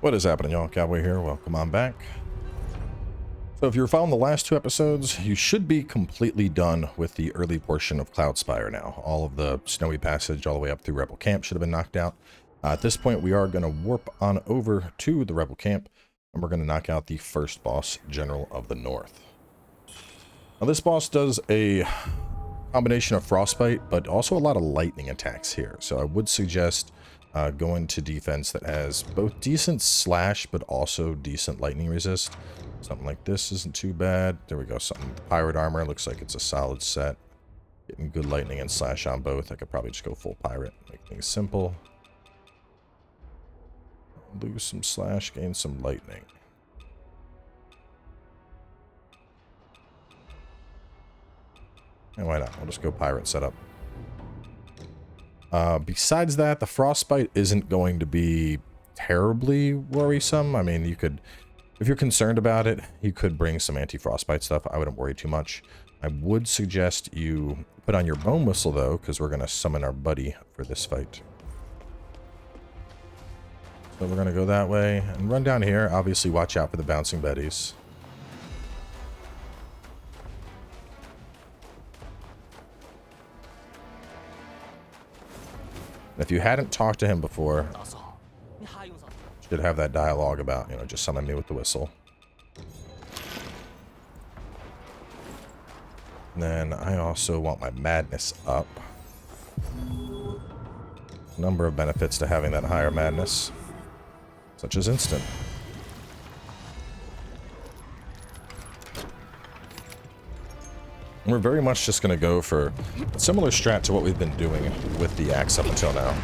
What is happening, y'all? Cowboy here. Welcome on back. So if you're following the last two episodes, you should be completely done with the early portion of Cloudspire now. All of the snowy passage all the way up through Rebel Camp should have been knocked out. At this point, we are going to warp on over to the Rebel Camp, and we're going to knock out the first boss, General of the North. Now, this boss does a combination of frostbite, but also a lot of lightning attacks here. So I would suggest going to defense that has both decent slash, but also decent lightning resist. Something like this isn't too bad. There we go. Something with pirate armor. Looks like it's a solid set. Getting good lightning and slash on both. I could probably just go full pirate. Make things simple. Lose some slash, gain some lightning. And why not? We'll just go pirate setup. Besides that, the frostbite isn't going to be terribly worrisome. I mean, you could, if you're concerned about it, you could bring some anti-frostbite stuff. I wouldn't worry too much. I would suggest you put on your bone whistle, though, because we're going to summon our buddy for this fight. So we're going to go that way and run down here. Obviously, watch out for the bouncing betties. If you hadn't talked to him before, should have that dialogue about, you know, just summon me with the whistle. And then I also want my madness up. Number of benefits to having that higher madness, such as instant. We're very much just going to go for a similar strat to what we've been doing with the axe up until now.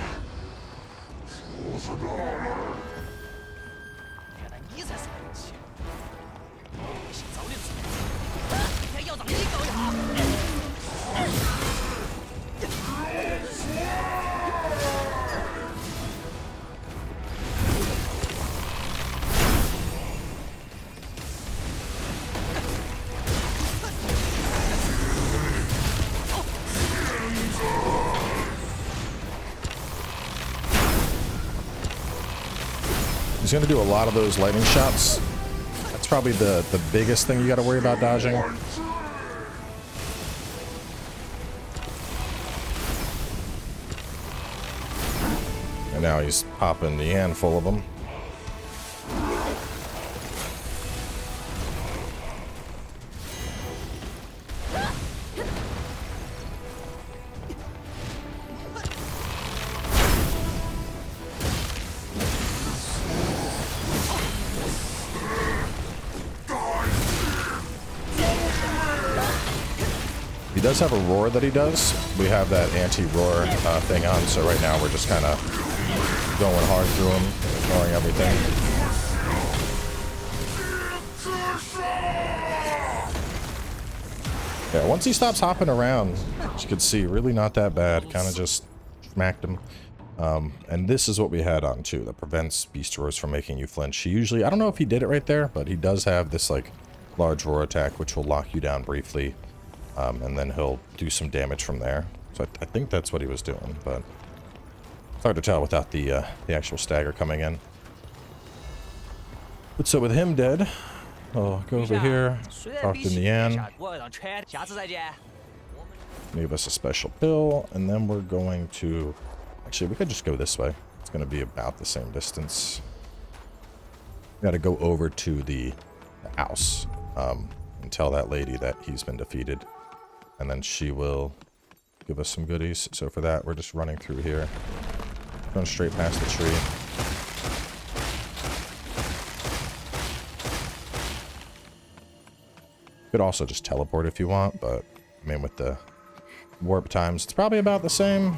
He's going to do a lot of those lightning shots. That's probably the biggest thing you got to worry about dodging. And now he's popping the handful of them. He does have a roar that he does. We have that anti-roar thing on, so right now we're just kind of going hard through him, ignoring everything. Yeah, once he stops hopping around, as you can see, really not that bad. Kind of just smacked him. And this is what we had on too, that prevents beast roars from making you flinch. He usually, I don't know if he did it right there, but he does have this like large roar attack, which will lock you down briefly. And then he'll do some damage from there. So I think that's what he was doing, but it's hard to tell without the actual stagger coming in. But so with him dead, I'll go over here, talk to Nian, give us a special pill, and then we're going to... Actually, we could just go this way. It's going to be about the same distance. We got to go over to the house and tell that lady that he's been defeated. And then she will give us some goodies. So for that, we're just running through here. Going straight past the tree. Could also just teleport if you want, but I mean, with the warp times, it's probably about the same.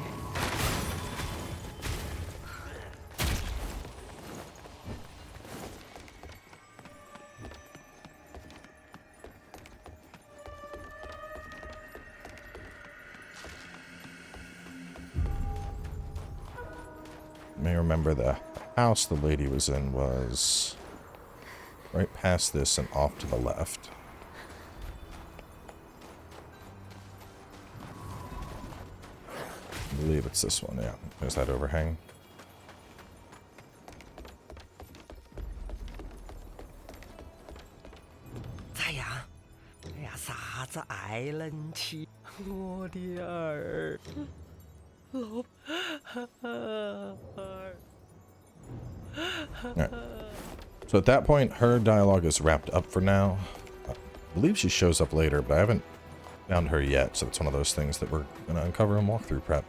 May remember the house the lady was in was right past this and off to the left. I believe it's this one, yeah. There's that overhang. 哎呀，哎呀，啥子爱人妻？我的儿，老儿。All right. So at that point, her dialogue is wrapped up for now. I believe she shows up later, but I haven't found her yet, so it's one of those things that we're going to uncover in walkthrough prep.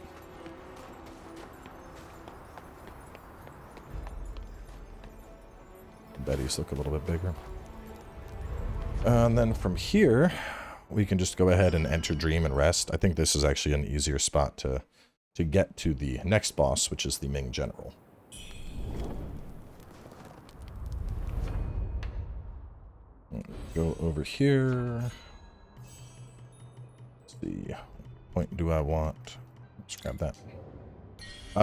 Betty's look a little bit bigger. And then from here, we can just go ahead and enter Dream and rest. I think this is actually an easier spot to get to the next boss, which is the Ming General. Go over here. Let's see. What point do I want? Let's grab that.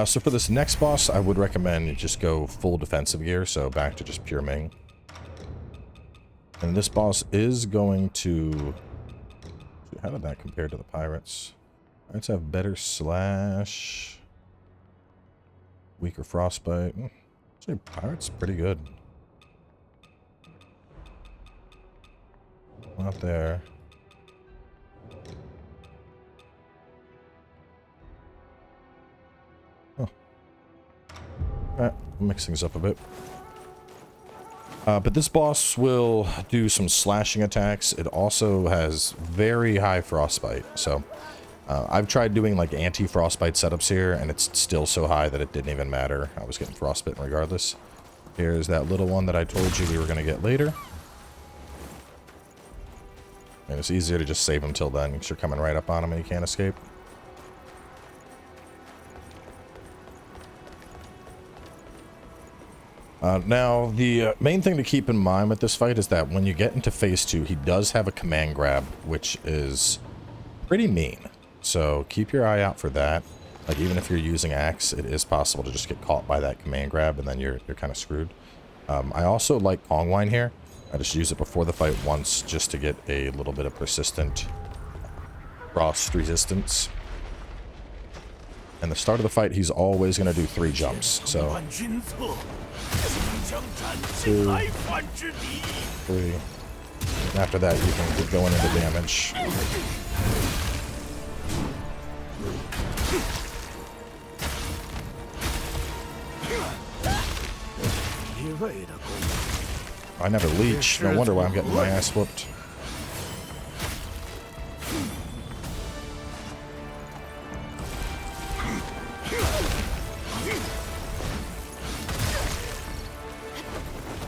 So for this next boss, I would recommend you just go full defensive gear, so back to just pure Ming. And this boss is going to... How did that compare to the pirates? Pirates have better slash... Weaker frostbite. Actually, pirates pretty good. Not there. Huh. Alright, mix things up a bit. But this boss will do some slashing attacks. It also has very high frostbite. So I've tried doing like anti-frostbite setups here, and it's still so high that it didn't even matter. I was getting frostbitten regardless. Here's that little one that I told you we were going to get later. And it's easier to just save him till then, because you're coming right up on him and you can't escape. Now, the main thing to keep in mind with this fight is that when you get into phase 2, he does have a command grab, which is pretty mean. So keep your eye out for that. Like, even if you're using axe, it is possible to just get caught by that command grab, and then you're kind of screwed. I also like Kong Wine here. I just use it before the fight once, just to get a little bit of persistent frost resistance. And the start of the fight, he's always going to do 3 jumps. So 2, 3. And after that, you can get going into damage. I never leech. No wonder why I'm getting my ass whooped.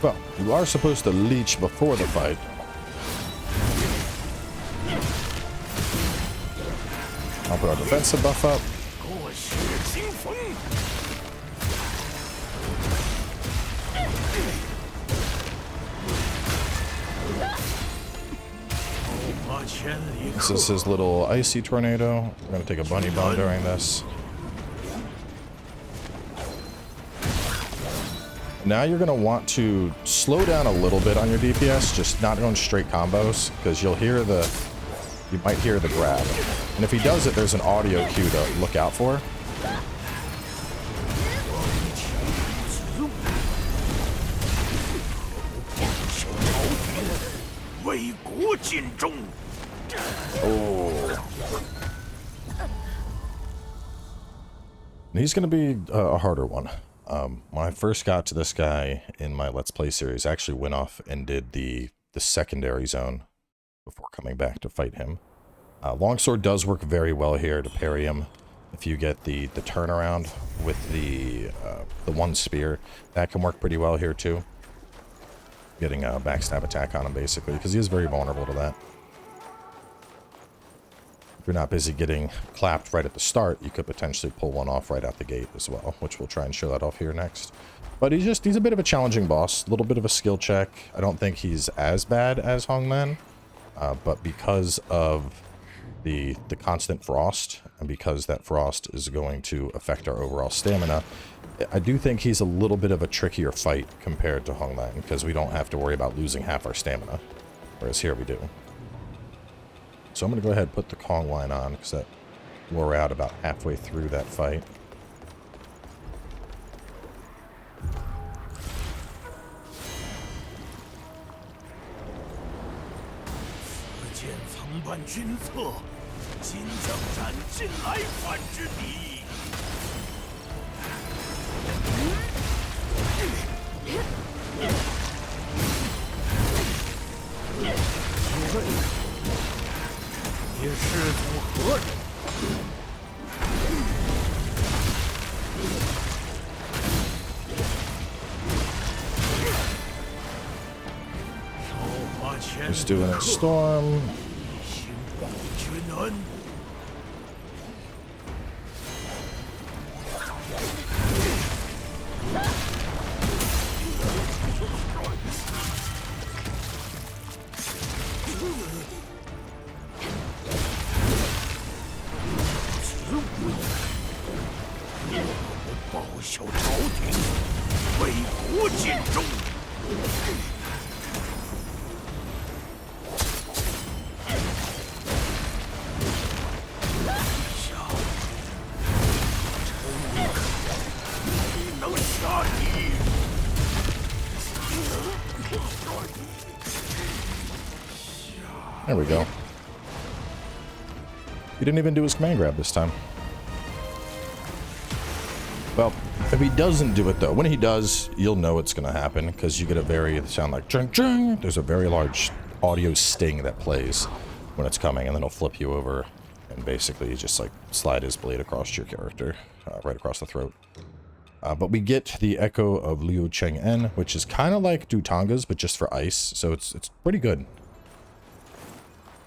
Well, you are supposed to leech before the fight. I'll put our defensive buff up. This is his little icy tornado. We're going to take a bunny bomb during this. Now you're going to want to slow down a little bit on your DPS, just not going straight combos, because you might hear the grab. And if he does it, there's an audio cue to look out for. Oh. And he's going to be a harder one. When I first got to this guy in my Let's Play series, I actually went off and did the secondary zone before coming back to fight him. Longsword does work very well here to parry him. If you get the turnaround with the one spear, that can work pretty well here too. Getting a backstab attack on him basically, because he is very vulnerable to that. If you're not busy getting clapped right at the start, you could potentially pull one off right out the gate as well, which we'll try and show that off here next. But he's a bit of a challenging boss, a little bit of a skill check. I don't think he's as bad as Hongman, but because of the constant frost, and because that frost is going to affect our overall stamina, I do think he's a little bit of a trickier fight compared to Hongman, because we don't have to worry about losing half our stamina, whereas here we do. So I'm going to go ahead and put the Kong line on, because that wore out about halfway through that fight. 见曾伴君侧，今将斩尽来犯之敌。请问你是从何人？He's doing a storm. 兴报君恩。报效朝廷，为国尽忠。There we go. He didn't even do his command grab this time. Well, if he doesn't do it though, when he does, you'll know it's going to happen because you get a very sound like ching ching. There's a very large audio sting that plays when it's coming, and then it'll flip you over and basically just like slide his blade across your character, right across the throat. But we get the echo of Liu Cheng'en, which is kind of like Dutanga's, but just for ice, so it's pretty good.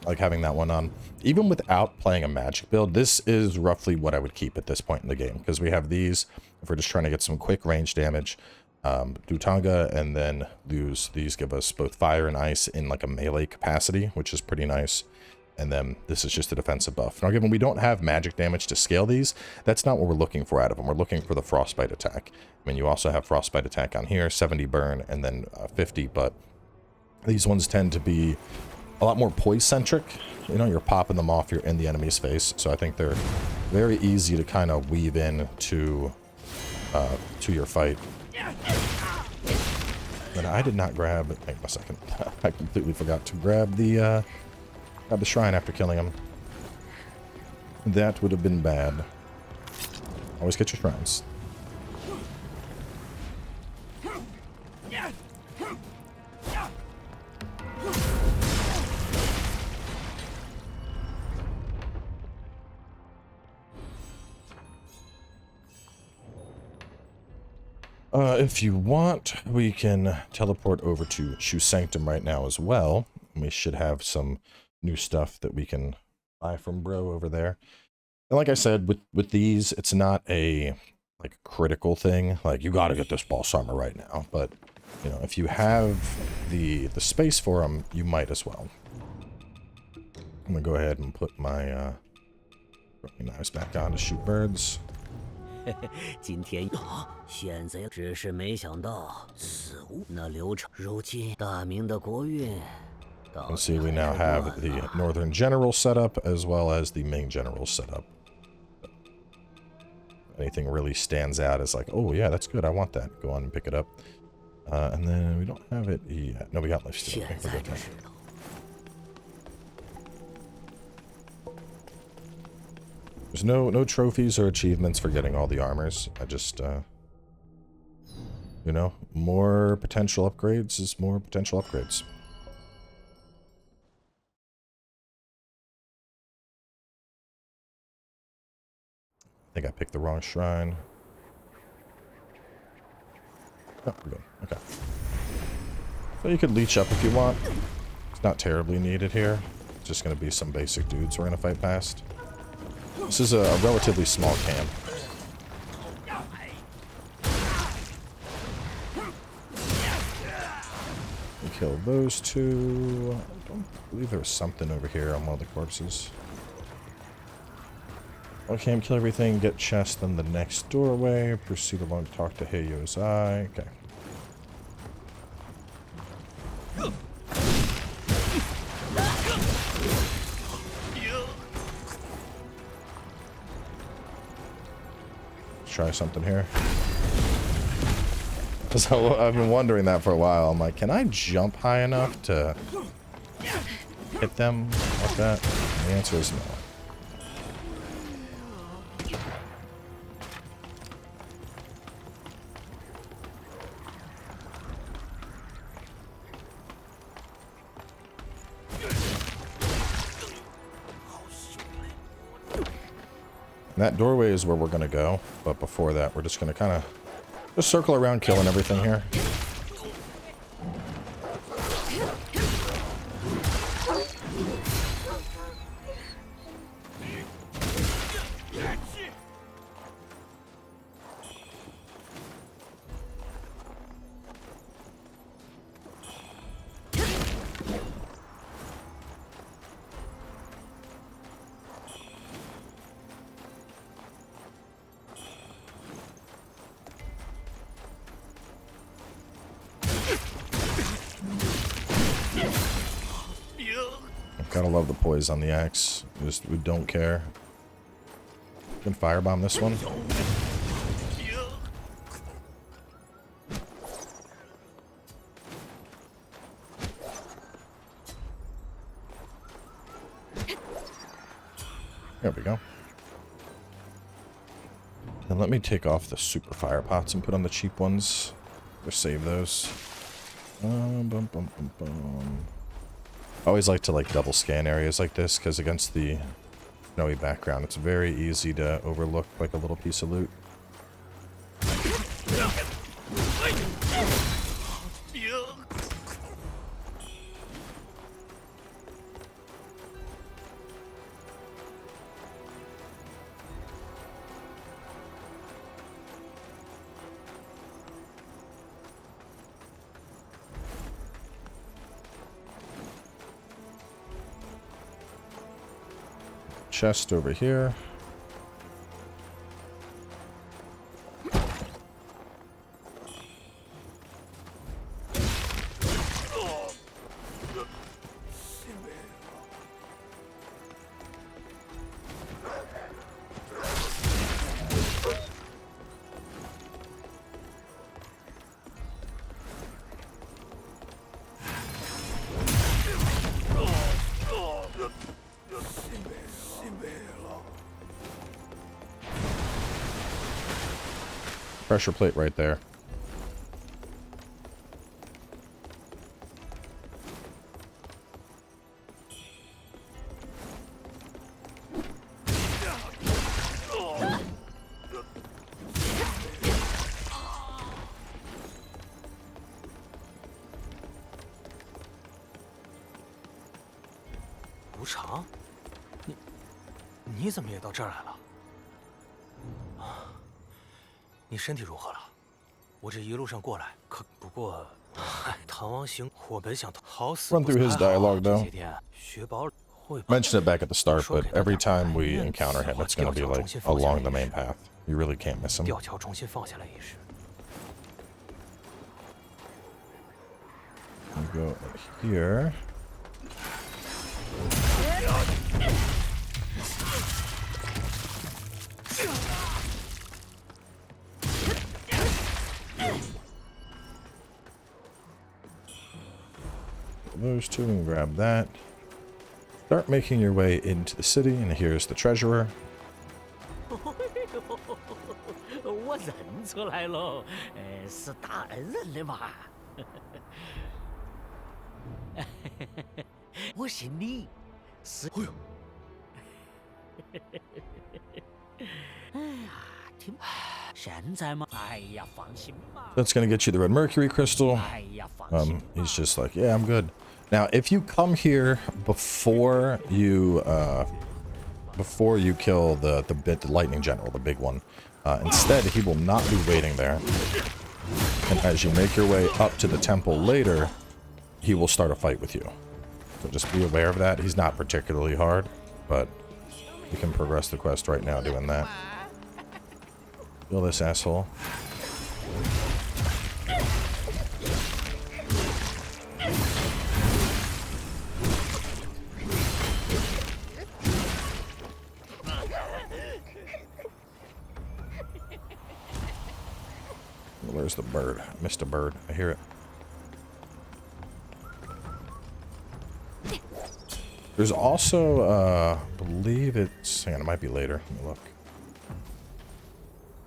I like having that one on. Even without playing a magic build, this is roughly what I would keep at this point in the game, because we have these, if we're just trying to get some quick range damage, Dutanga and then Liu's, these give us both fire and ice in like a melee capacity, which is pretty nice. And then this is just a defensive buff. Now, given we don't have magic damage to scale these, that's not what we're looking for out of them. We're looking for the frostbite attack. I mean, you also have frostbite attack on here, 70 burn, and then 50, but these ones tend to be a lot more poise-centric. You know, you're popping them off, you're in the enemy's face, so I think they're very easy to kind of weave in to your fight. But I did not grab, hang on a second, I completely forgot to grab the shrine after killing him. That would have been bad. Always get your shrines. If you want, we can teleport over to Shu Sanctum right now as well. We should have some new stuff that we can buy from bro over there. And like I said, with these, it's not a like critical thing. Like, you got to get this boss armor right now. But, you know, if you have the space for them, you might as well. I'm going to go ahead and put my knives back on to shoot birds. 今天现在只是没想到死无那流程，如今大明的国运。 Let's see, we now have the Northern General setup as well as the Ming General setup. Anything really stands out as like, oh yeah, that's good, I want that. Go on and pick it up. And then we don't have it yet. No, we got life steal. Okay, we're good there. There's no trophies or achievements for getting all the armors. I just, you know, more potential upgrades is more potential upgrades. I think I picked the wrong shrine. Oh, we're good. Okay. So you could leech up if you want. It's not terribly needed here. It's just going to be some basic dudes we're going to fight past. This is a relatively small camp. We kill those two. I don't believe there was something over here on one of the corpses. Okay, kill everything, get chest on the next doorway, proceed along to talk to Heiyo's Eye. Okay. Let's try something here. So I've been wondering that for a while. I'm like, can I jump high enough to hit hit them like that? The answer is no. And that doorway is where we're going to go, but before that, we're just going to kind of just circle around killing everything here. Gotta love the poise on the axe. Just, we don't care. We can firebomb this one. There we go. And let me take off the super fire pots and put on the cheap ones. Or save those. I always like to double scan areas like this because against the snowy background, it's very easy to overlook like a little piece of loot. Chest over here. Pressure plate right there. Wuchang，你怎么也到这儿来了？你身体如何了？我这一路上过来，可不过，唐王行，我本想逃死。 Run through his dialogue though. 这些天雪宝会 Mentioned it back at the start, but every time we encounter him, it's going to be like along the main path. You really can't miss him. 吊桥重新放下来一时。 We go here. Those two and grab that. Start making your way into the city, and here's the treasurer. 我认出来了，是大恩人的嘛。我姓李，是。哎呦！哎呀，挺。现在嘛，哎呀，放心吧。 That's gonna get you the Red Mercury crystal. He's just like, yeah, I'm good. Now, if you come here before you kill the lightning general, the big one, instead he will not be waiting there. And as you make your way up to the temple later, he will start a fight with you. So just be aware of that. He's not particularly hard, but you can progress the quest right now doing that. Kill this asshole. Where's the bird? I missed a bird. I hear it. There's also, I believe it's, hang on, it might be later. Let me look.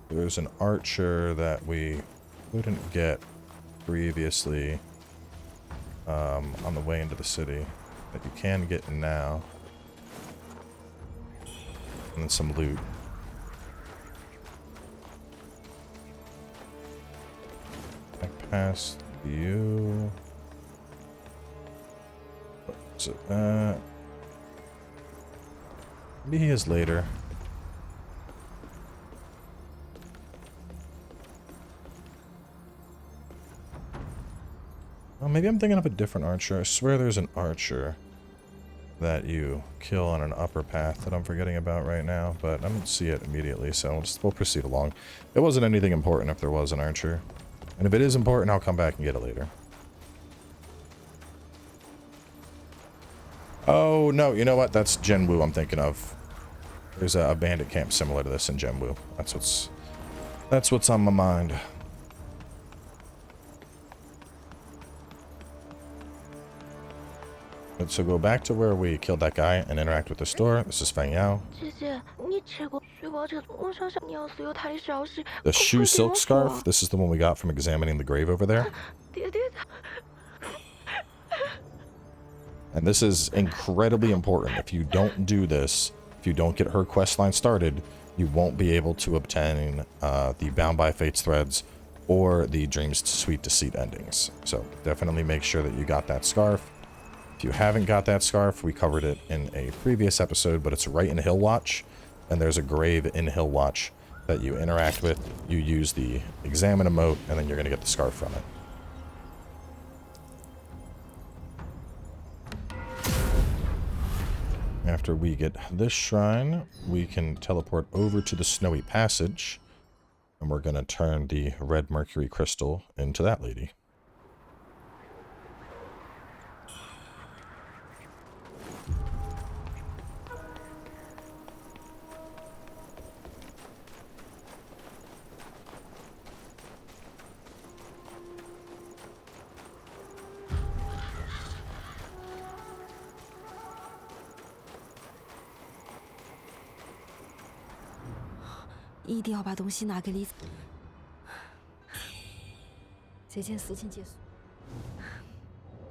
There's an archer that we couldn't get previously on the way into the city that you can get now. And then some loot. Back past you. What's it? Maybe he is later. Oh, maybe I'm thinking of a different archer. I swear there's an archer that you kill on an upper path that I'm forgetting about right now, but I don't see it immediately, so we'll proceed along. It wasn't anything important if there was an archer. And if it is important, I'll come back and get it later. Oh, no, you know what? That's Zhenwu I'm thinking of. There's a bandit camp similar to this in Zhenwu. That's what's on my mind. So go back to where we killed that guy and interact with the store. This is Feng Yao. The shoe silk scarf. This is the one we got from examining the grave over there. And this is incredibly important. If you don't do this, if you don't get her quest line started, you won't be able to obtain the Bound by Fate's threads or the Dreams Sweet Deceit endings. So definitely make sure that you got that scarf. If you haven't got that scarf, we covered it in a previous episode, but it's right in Hillwatch, and there's a grave in Hillwatch that you interact with. You use the examine emote, and then you're going to get the scarf from it. After we get this shrine, we can teleport over to the Snowy Passage, and we're going to turn the Red Mercury crystal into that lady.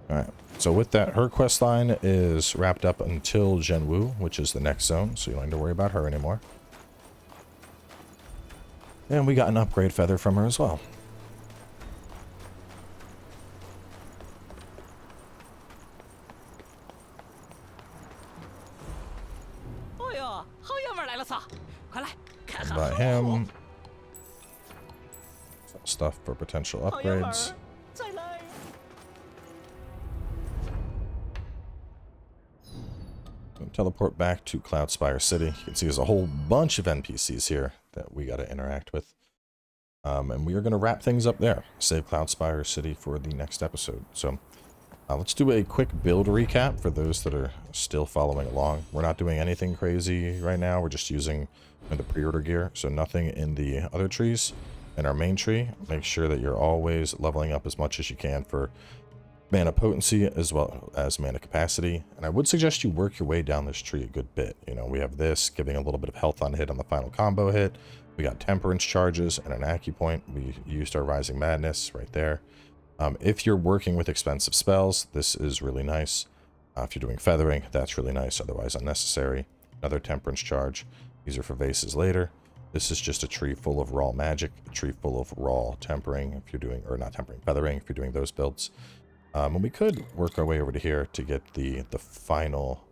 Alright, so with that, her quest line is wrapped up until Zhenwu, which is the next zone, so you don't need to worry about her anymore. And we got an upgrade feather from her as well. Buy him some stuff for potential upgrades. Teleport back to Cloudspire City. You can see there's a whole bunch of NPCs here that we got to interact with. And we are going to wrap things up there. Save Cloudspire City for the next episode. So let's do a quick build recap for those that are still following along. We're not doing anything crazy right now. We're just using the pre-order gear. So nothing in the other trees. In our main tree, make sure that you're always leveling up as much as you can for mana potency as well as mana capacity. And I would suggest you work your way down this tree a good bit. You know, we have this giving a little bit of health on hit on the final combo hit. We got temperance charges and an acupoint. We used our rising madness right there. If you're working with expensive spells, this is really nice. If you're doing feathering, that's really nice, otherwise unnecessary. Another temperance charge. These are for vases later. This is just a tree full of raw magic, a tree full of raw tempering if you're doing, or not tempering, feathering if you're doing those builds. And we could work our way over to here to get the final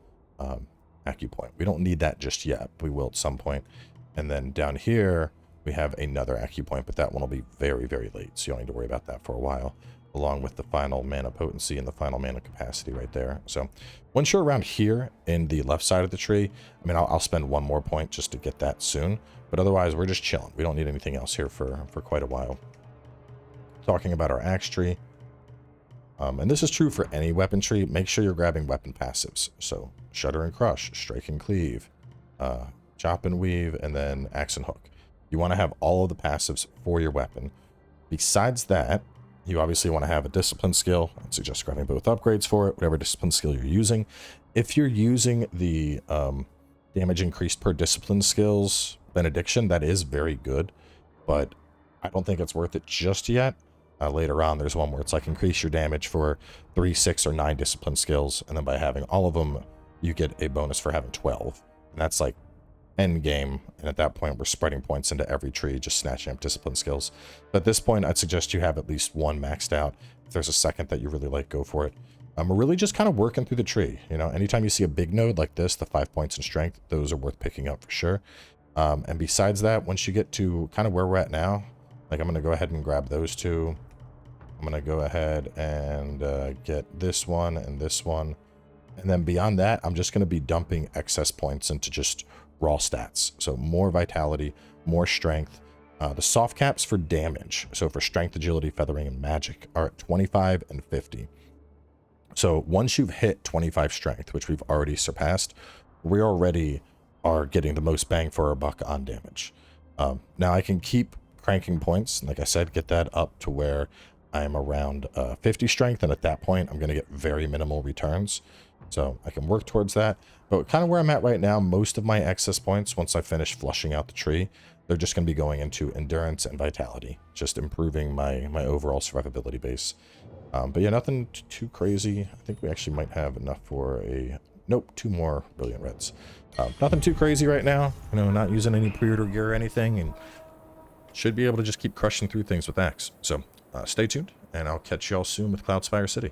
acupoint. We don't need that just yet. We will at some point. And then down here, we have another acupoint, but that one will be very, very late. So you don't need to worry about that for a while, along with the final mana potency and the final mana capacity right there. So once you're around here in the left side of the tree, I mean, I'll spend one more point just to get that soon. But otherwise, we're just chilling. We don't need anything else here for quite a while. Talking about our axe tree. And this is true for any weapon tree. Make sure you're grabbing weapon passives. So Shudder and Crush, Strike and Cleave, Chop and Weave, and then Axe and Hook. You want to have all of the passives for your weapon. Besides that, You obviously want to have a discipline skill. I'd suggest grabbing both upgrades for it, whatever discipline skill you're using. If you're using the damage increased per discipline skills benediction, that is very good, but I don't think it's worth it just yet. Later on, there's one where it's like increase your damage for 3, 6, or 9 discipline skills, and then by having all of them, you get a bonus for having 12. And that's like end game, and at that point, we're spreading points into every tree, just snatching up discipline skills. But at this point, I'd suggest you have at least one maxed out. If there's a second that you really like, go for it. We're really just kind of working through the tree. You know, anytime you see a big node like this, the 5 points in strength, those are worth picking up for sure. And besides that, once you get to kind of where we're at now, like I'm going to go ahead and grab those two. I'm going to go ahead and get this one and this one. And then beyond that, I'm just going to be dumping excess points into just raw stats. So more vitality, more strength. The soft caps for damage, so for strength, agility, feathering, and magic, are at 25 and 50. So once you've hit 25 strength, which we've already surpassed, we already are getting the most bang for our buck on damage. Now I can keep cranking points. Like I said, get that up to where I'm around 50 strength, and at that point I'm going to get very minimal returns. So I can work towards that. But kind of where I'm at right now, most of my excess points, once I finish flushing out the tree, they're just going to be going into endurance and vitality, just improving my overall survivability base. But yeah, nothing too crazy. I think we actually might have enough for a... Nope, 2 more Brilliant Reds. Nothing too crazy right now. You know, not using any pre-order gear or anything, and should be able to just keep crushing through things with Axe. So stay tuned, and I'll catch y'all soon with Cloudspire City.